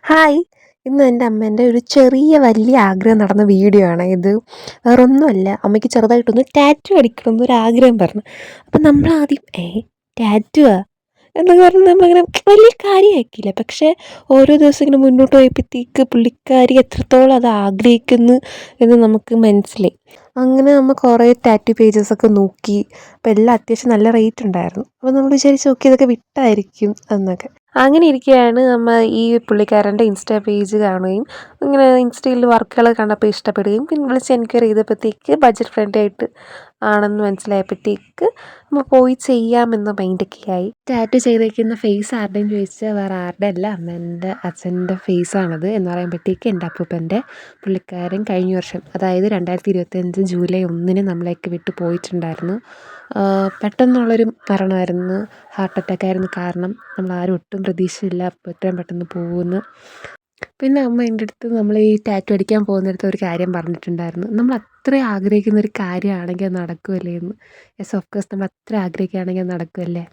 Hi! ഇന്ന് എൻ്റെ അമ്മേൻ്റെ ഒരു ചെറിയ വലിയ ആഗ്രഹം നടന്ന വീഡിയോ ആണ് ഇത്. വേറൊന്നുമല്ല, അമ്മയ്ക്ക് ചെറുതായിട്ടൊന്ന് ടാറ്റു അടിക്കണമെന്ന് ഒരാഗ്രഹം പറഞ്ഞു. അപ്പം നമ്മളാദ്യം ടാറ്റുവാ എന്നൊക്കെ പറഞ്ഞ് നമ്മളിങ്ങനെ വലിയ കാര്യമാക്കിയില്ല. പക്ഷേ ഓരോ ദിവസം ഇങ്ങനെ മുന്നോട്ട് പോയപ്പോഴത്തേക്ക് പുള്ളിക്കാരി എത്രത്തോളം അത് ആഗ്രഹിക്കുന്നു എന്ന് നമുക്ക് മനസ്സിലായി. അങ്ങനെ നമ്മൾ കുറേ ടാറ്റു പേജസൊക്കെ നോക്കി. അപ്പോൾ എല്ലാം അത്യാവശ്യം നല്ല റേറ്റ് ഉണ്ടായിരുന്നു. അപ്പോൾ നമ്മൾ വിചാരിച്ചു ഓക്കെ ഇതൊക്കെ വിട്ടായിരിക്കും എന്നൊക്കെ. അങ്ങനെ ഇരിക്കുകയാണ് നമ്മൾ ഈ പുള്ളിക്കാരൻ്റെ ഇൻസ്റ്റാ പേജ് കാണുകയും ഇങ്ങനെ ഇൻസ്റ്റയിൽ വർക്കുകൾ കണ്ടപ്പോൾ ഇഷ്ടപ്പെടുകയും പിന്നെ വിളിച്ച് എൻക്വയറി ചെയ്തപ്പോഴത്തേക്ക് ബഡ്ജറ്റ് ഫ്രണ്ട്ലി ആയിട്ട് ആണെന്ന് മനസ്സിലായപ്പോഴത്തേക്ക് നമ്മൾ പോയി ചെയ്യാമെന്ന മൈൻഡൊക്കെ ആയി. ടാറ്റു ചെയ്തേക്കുന്ന ഫേസ് ആരുടെയും ചോദിച്ചാൽ വേറെ ആരുടെ അല്ല, എൻ്റെ അച്ഛൻ്റെ ഫേസാണത് എന്ന് പറയുമ്പോഴത്തേക്ക് എൻ്റെ അപ്പൂപ്പൻ്റെ പുള്ളിക്കാരൻ കഴിഞ്ഞ വർഷം, അതായത് 2025 ജൂലൈ 1 നമ്മളെയൊക്കെ വിട്ട് പോയിട്ടുണ്ടായിരുന്നു. പെട്ടെന്നുള്ളൊരു മരണമായിരുന്നു, ഹാർട്ട് അറ്റാക്കായിരുന്നു കാരണം. നമ്മളാരും ഒട്ടും പ്രതീക്ഷയില്ല അപ്പോൾ എത്രയും പെട്ടെന്ന് പോകുമെന്ന്. പിന്നെ അമ്മ എൻ്റെ അടുത്ത് നമ്മൾ ഈ ടാറ്റു അടിക്കാൻ പോകുന്നിടത്ത് ഒരു കാര്യം പറഞ്ഞിട്ടുണ്ടായിരുന്നു, നമ്മൾ അത്രയും ആഗ്രഹിക്കുന്ന ഒരു കാര്യമാണെങ്കിൽ അത് നടക്കുമല്ലേ എന്ന്. യെസ്, ഓഫ് കോഴ്സ് നമ്മൾ അത്ര ആഗ്രഹിക്കുകയാണെങ്കിൽ അത് നടക്കുമല്ലേ.